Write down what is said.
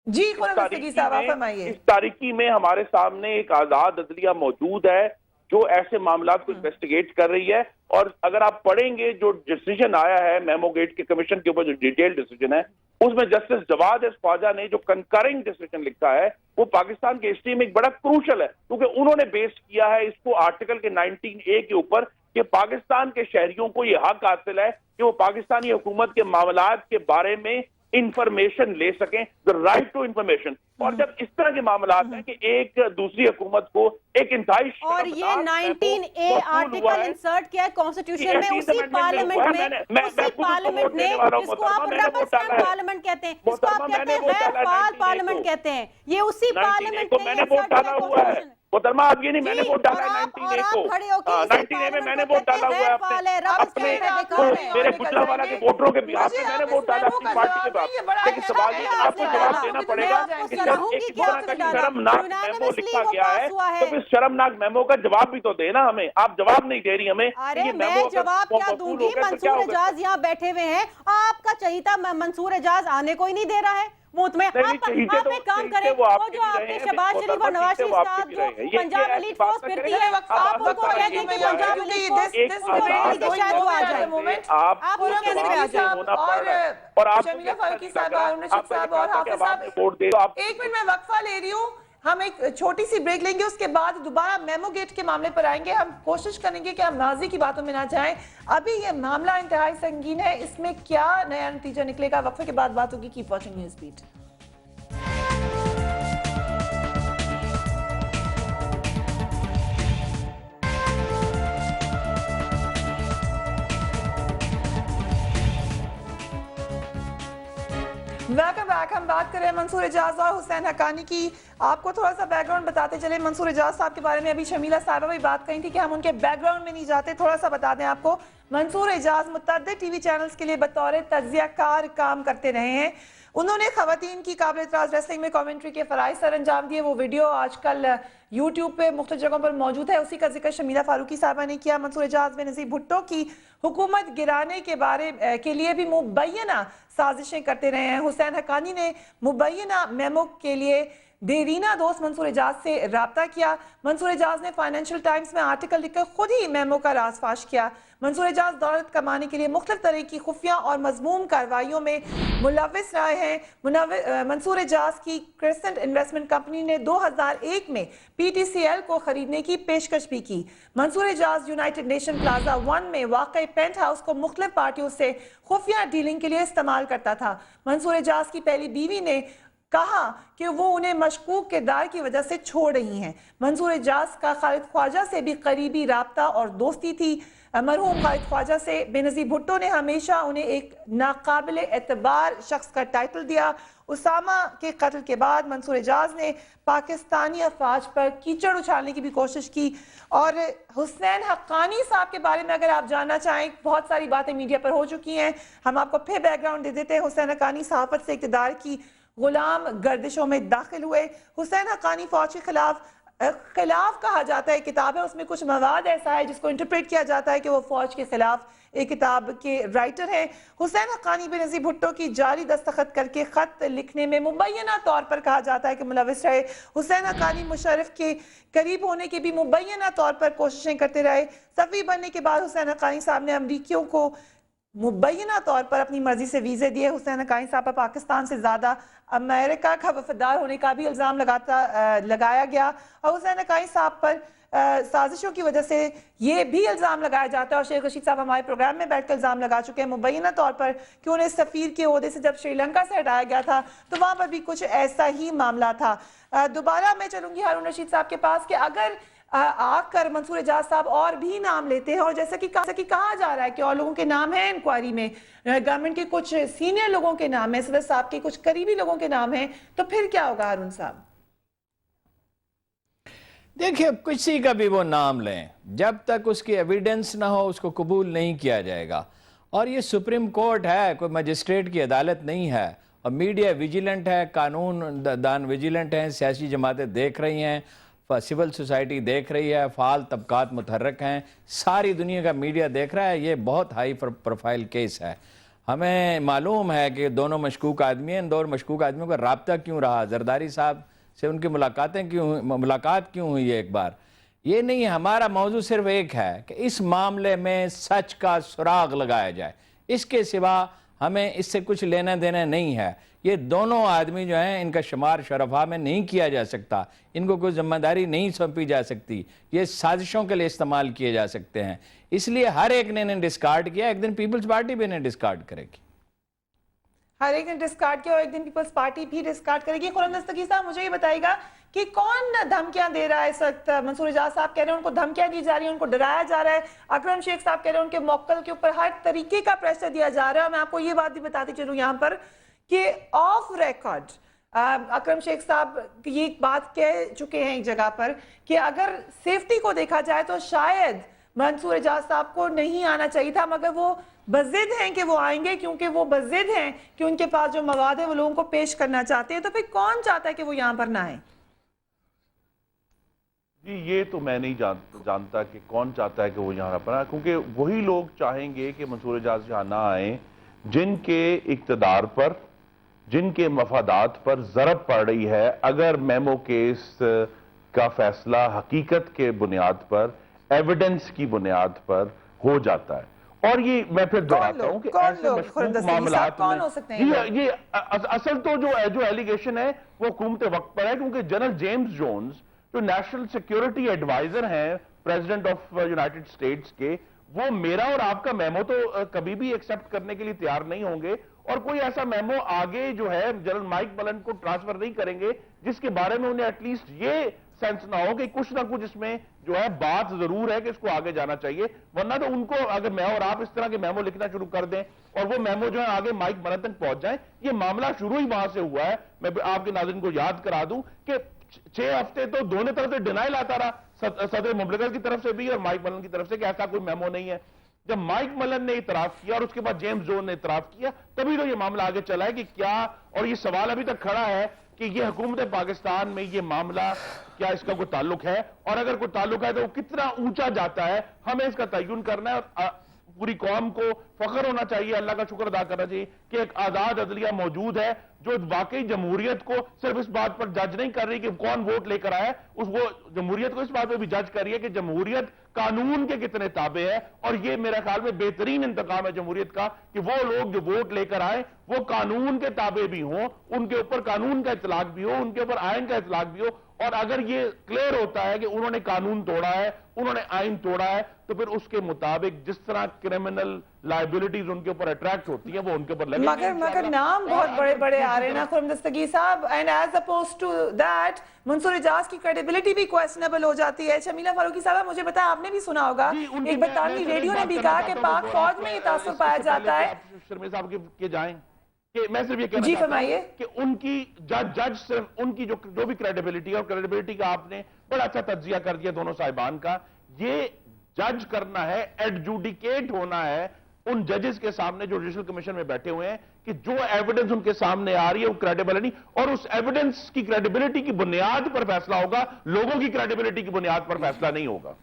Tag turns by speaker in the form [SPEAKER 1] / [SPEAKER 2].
[SPEAKER 1] जी फरमाइए।
[SPEAKER 2] इस तारीखी में हमारे सामने एक आजाद अदलिया मौजूद है जो ऐसे मामला को इन्वेस्टिगेट कर रही है। और अगर आप पढ़ेंगे जो डिसीजन आया है मेमो गेट के कमीशन के ऊपर, जो डिटेल डिसीजन है, उसमें जस्टिस जवाद एस ख्वाजा ने जो कंकरिंग डिसीजन लिखा है वो पाकिस्तान के हिस्ट्री में एक बड़ा क्रूशल है, क्योंकि उन्होंने बेस किया है इसको आर्टिकल के 19A के ऊपर कि पाकिस्तान के शहरियों को यह हक हासिल है कि वो पाकिस्तानी हुकूमत के मामलात के बारे में इंफॉर्मेशन ले सकें, द राइट टू इंफॉर्मेशन। और जब इस तरह के मामलात हैं कि एक दूसरी हुकूमत को एक इंतहाई,
[SPEAKER 3] और ये 19A आर्टिकल इंसर्ट किया है कॉन्स्टिट्यूशन में, उसी पार्लियामेंट में, उसी पार्लियामेंट ने, जिसको आप रबस्टन पार्लियामेंट कहते हैं, जिसको आप कहते हैं गैर फाल पार्लियामेंट कहते हैं, ये उसी पार्लियामेंट ने
[SPEAKER 2] मैंने वोट डाला हुआ है। मोहतरमा आप ये नहीं, मैंने वोट डाला है 19A को, 19A में मैंने वोट डाला हुआ है अपने मेरे गुजरावाला के वोटरों के बिहार में मैंने वोट डाला अपनी पार्टी के बाद। लेकिन सवाल ये आपको जवाब देना पड़ेगा कि जब एक तरह का शर्मनाक मेमो लिखा गया है तो फिर शर्मनाक मेमो का जवाब भी तो देना हमें। आप जवाब नहीं दे रही हमें।
[SPEAKER 3] अरे मैं जवाब क्या दूंगी, मंसूर एजाज यहाँ बैठे हुए हैं, आपका चहीता मंसूर एजाज आने को ही नहीं दे रहा है मुंह में। आप एक काम करें, वो जो आपके शहबाज शरीफ और नवाज शरीफ साहब जो पंजाब एलीट फोर्स फिरती है, आप उनको कह दें कि पंजाब एलीट फोर्स शायद वो आ जाए, आप उनको कहने पे आ जाए।
[SPEAKER 1] और आप शमीला फारूकी साहब और रशीद साहब और हाफिज साहब, एक मिनट में वक्फा ले रही हूँ, हम एक छोटी सी ब्रेक लेंगे, उसके बाद दोबारा मेमो गेट के मामले पर आएंगे। हम कोशिश करेंगे कि हम माजी की बातों में ना जाएं। अभी ये मामला इंतहाई संगीन है, इसमें क्या नया नतीजा निकलेगा, वक्फे के बाद बात होगी। Keep watching news beat. Welcome back. हम बात करें मंसूर एजाज और हुसैन हक्कानी की। आपको थोड़ा सा बैकग्राउंड बताते चले। मंसूर एजाज साहब के बारे में अभी शमीला साहिबा भी बात कही थी कि हम उनके बैकग्राउंड में नहीं जाते, थोड़ा सा बता दें आपको। मंसूर एजाज मुतअद्दिद टीवी चैनल्स के लिए बतौर तज्जियाकार काम करते रहे हैं। उन्होंने खवातीन की काबिल एतराज़ रेसलिंग में कमेंट्री के फ़राइज़ सर अंजाम दिए। वो वीडियो आजकल यूट्यूब पे मुख्तलिफ जगहों पर मौजूद है, उसी का जिक्र शमीला फारूकी साहबा ने किया। मंसूर एजाज बेनज़ीर भुट्टो की हुकूमत गिराने के बारे के लिए भी मुबैना साजिशें करते रहे हैं। हुसैन हक्कानी ने मुबैना मेमो के लिए देरीना दोस्त मंसूर एजाज से रब्ता किया। मंसूर एजाज ने फाइनेंशियल टाइम्स में आर्टिकल लिखकर खुद ही मेमो का राज फाश किया। मंसूर एजाज दौलत कमाने के लिए मुख्तलिफ तरह की खुफिया और मजमूम कार्रवाइयों में मुलविस रहे हैं। मंसूर एजाज की क्रेसेंट इन्वेस्टमेंट कंपनी ने 2001 में PTCL को खरीदने की पेशकश भी की। Mansoor Ejaz United Nation Plaza 1 में वाक़ई पेंट हाउस को मुख्तलिफ पार्टियों से खुफिया डीलिंग के लिए इस्तेमाल करता था। मंसूर एजाज की पहली बीवी ने कहा कि वो उन्हें मशकूक किरदार की वजह से छोड़ रही हैं। मंसूर एजाज का खालिद ख्वाजा से भी करीबी राब्ता और दोस्ती थी। मरहूम खालिद ख्वाजा से बेनज़ीर भुट्टो ने हमेशा उन्हें एक नाकाबिल एतबार शख्स का टाइटल दिया। उसामा के कत्ल के बाद मंसूर एजाज ने पाकिस्तानी अफवाज पर कीचड़ उछालने की भी कोशिश की। और हुसैन हक्कानी साहब के बारे में अगर आप जानना चाहें, बहुत सारी बातें मीडिया पर हो चुकी हैं, हम आपको फिर बैकग्राउंड दे देते हैं। हुसैन हक्कानी सहाफत से इक़्तिदार की गुलाम गर्दिशों में दाखिल हुए। हुसैन हक्कानी फौज के खिलाफ कहा जाता है किताब है, उसमें कुछ मवाद ऐसा है जिसको इंटरप्रेट किया जाता है कि वो फौज के खिलाफ एक किताब के राइटर हैं। हुसैन हक्कानी बेनज़ीर भुट्टो की जाली दस्तखत करके खत लिखने में मुबैना तौर पर कहा जाता है कि मुलविस रहे। हुसैन हक्कानी मुशर्रफ के करीब होने की भी मुबैना तौर पर कोशिशें करते रहे। सफ़ी बनने के बाद हुसैन हक्कानी साहब ने अमरीकियों को मुबैना तौर पर अपनी मर्जी से वीज़े दिए। हुसैन हक्कानी साहब पर पाकिस्तान से ज़्यादा अमेरिका का वफादार होने का भी इल्ज़ाम लगाया गया। और हुसैन हक्कानी साहब पर साजिशों की वजह से ये भी इल्ज़ाम लगाया जाता है, और शेख रशीद साहब हमारे प्रोग्राम में बैठकर इल्ज़ाम लगा चुके हैं मुबैना तौर पर कि उन्हें सफ़ीर के ओहदे से जब श्रीलंका से हटाया गया था तो वहाँ पर भी कुछ ऐसा ही मामला था। दोबारा मैं चलूँगी हारून रशीद साहब के पास कि अगर आकर मंसूर एजाज साहब और भी नाम लेते हैं, और जैसा कि कहा जा रहा है कि और लोगों के नाम हैं इंक्वायरी में, गवर्नमेंट के कुछ सीनियर लोगों के नाम है, सदर साहब के कुछ करीबी लोगों के नाम हैं, तो फिर क्या होगा हारून साहब?
[SPEAKER 4] देखिए, किसी का भी वो नाम लें, जब तक उसकी एविडेंस ना हो उसको कबूल नहीं किया जाएगा। और ये सुप्रीम कोर्ट है, कोई मजिस्ट्रेट की अदालत नहीं है। और मीडिया विजिलेंट है, कानून दान विजिलेंट हैं, सियासी जमातें देख रही हैं, सिविल सोसाइटी देख रही है, फाल तबकात मुतहर्रक हैं, सारी दुनिया का मीडिया देख रहा है। ये बहुत हाई प्रोफाइल केस है। हमें मालूम है कि दोनों मशकूक आदमी हैं, इन दो मशकूक आदमियों का राब्ता क्यों रहा, जरदारी साहब से उनकी मुलाकात क्यों हुई है एक बार। ये नहीं, हमारा मौजू सिर्फ एक है कि इस मामले में सच का सुराग लगाया जाए, इसके सिवा हमें इससे कुछ लेना देना नहीं है। ये दोनों आदमी जो हैं, इनका शुमार शरफा में नहीं किया जा सकता, इनको कोई जिम्मेदारी नहीं सौंपी जा सकती, ये साजिशों के लिए इस्तेमाल किए जा सकते हैं। इसलिए हर एक ने इन्हें डिस्कार्ड किया, एक दिन पीपल्स पार्टी भी इन्हें डिस्कार्ड करेगी।
[SPEAKER 1] हर एक ने डिस्कार्ड किया और एक दिन पीपल्स पार्टी भी डिस्कार्ड करेगी। खुर्रम दस्तगीर साहब, मुझे ये बताइएगा कि कौन धमकियां दे रहा है इस वक्त? मंसूर एजाज साहब कह रहे हैं उनको धमकियां दी जा रही है, उनको डराया जा रहा है। अकरम शेख साहब कह रहे हैं उनके मौक्कल के ऊपर हर तरीके का प्रेशर दिया जा रहा है। और मैं आपको ये बात भी बताती चलूं यहाँ पर कि ऑफ रिकॉर्ड अकरम शेख साहब ये एक बात कह चुके हैं एक जगह पर कि अगर सेफ्टी को देखा जाए तो शायद मंसूर एजाज साहब को नहीं आना चाहिए था, मगर वो बज़िद हैं कि वो आएंगे, क्योंकि वो बज़िद हैं कि उनके पास जो मवाद है वो लोगों को पेश करना चाहते हैं। तो फिर कौन चाहता है कि वो यहाँ पर ना आए?
[SPEAKER 5] जी, ये तो मैं नहीं जानता कि कौन चाहता है कि वो यहाँ पर आए, क्योंकि वही लोग चाहेंगे कि मंसूर एजाज यहाँ ना आए जिनके इक़्तिदार पर, जिनके मफादात पर ज़रब पड़ रही है। अगर मेमो केस का फैसला हकीकत के बुनियाद पर, एविडेंस की बुनियाद पर हो जाता है, और ये मैं फिर दोहराता हूं कि ऐसे मशकूक मामलात में ये असल तो जो एलिगेशन है वो हुकूमत वक्त पर है, क्योंकि जनरल जेम्स जोन्स जो नेशनल सिक्योरिटी एडवाइजर हैं प्रेसिडेंट ऑफ यूनाइटेड स्टेट्स के, वो मेरा और आपका मेमो तो कभी भी एक्सेप्ट करने के लिए तैयार नहीं होंगे, और कोई ऐसा मेमो आगे जो है जनरल माइक मलन को ट्रांसफर नहीं करेंगे जिसके बारे में उन्हें एटलीस्ट ये सेंस ना हो कि कुछ ना कुछ इसमें जो है बात जरूर है कि इसको आगे जाना चाहिए। वरना तो उनको, अगर मैं और आप इस तरह के मेमो लिखना शुरू कर दें और वो मेमो जो है आगे माइक मलन तक पहुंच जाए, ये मामला शुरू ही वहां से हुआ है। मैं आपके नाज़रीन को याद करा दूं कि 6 हफ्ते तो दोनों तरफ से डिनाइल आता रहा, सदर मुमलिकत की तरफ से भी और माइक मलन की तरफ से, कि ऐसा कोई मेमो नहीं है। जब माइक मलन ने इतराफ किया और उसके बाद जेम्स जोन ने इतराफ किया, तभी तो ये मामला आगे चला है कि क्या, और ये सवाल अभी तक खड़ा है कि ये हुकूमत पाकिस्तान में ये मामला क्या इसका कोई ताल्लुक है, और अगर कोई ताल्लुक है तो वो कितना ऊंचा जाता है, हमें इसका तयन करना है। और पूरी कौम को फख्र होना चाहिए, अल्लाह का शुक्र अदा करना चाहिए कि एक आजाद अदलिया मौजूद है जो वाकई जमहूरियत को सिर्फ इस बात पर जज नहीं कर रही कि कौन वोट लेकर आया, वो जमहूरियत को इस बात पर भी जज कर रही है कि जमहूरियत कानून के कितने ताबे है। और ये मेरा ख्याल में बेहतरीन इंतकाम है जमहूरियत का कि वो लोग जो वोट लेकर आए वो कानून के ताबे भी हों, उनके ऊपर कानून का इतलाक भी हो, उनके ऊपर आइन का इतलाक भी हो। और अगर ये क्लियर होता है कि उन्होंने कानून तोड़ा है, उन्होंने आइन तोड़ा है, तो फिर उसके मुताबिक जिस तरह क्रिमिनल लायबिलिटीज उनके ऊपर अट्रैक्ट होती है वो उनके ऊपर लगेगी।
[SPEAKER 1] मगर नाम बहुत बड़े बड़े आ रहे हैं ना खुर्रम दस्तगीर साहब, and as opposed to that Mansoor Ejaz की क्रेडिबिलिटी भी क्वेश्चनेबल हो जाती है। शमीला फारूकी साहब, मुझे पता है आपने भी सुना होगा, एक बरतानवी रेडियो ने भी कहा कि पाक फौज में ये तासुर पाया जाता है।
[SPEAKER 5] शर्मी साहब के जाएं कि मैं सिर्फ ये कहना
[SPEAKER 1] जी
[SPEAKER 5] चाहता
[SPEAKER 1] फरमाइए
[SPEAKER 5] कि उनकी जज सिर्फ उनकी जो भी क्रेडिबिलिटी है, और क्रेडिबिलिटी का आपने बड़ा अच्छा तज्जिया कर दिया दोनों साहिबान का, ये जज करना है, एडजुडिकेट होना है उन जजेस के सामने जो जुडिशल कमीशन में बैठे हुए हैं कि जो एविडेंस उनके सामने आ रही है वो क्रेडिबल नहीं, और उस एविडेंस की क्रेडिबिलिटी की बुनियाद पर फैसला होगा, लोगों की क्रेडिबिलिटी की बुनियाद पर फैसला नहीं होगा।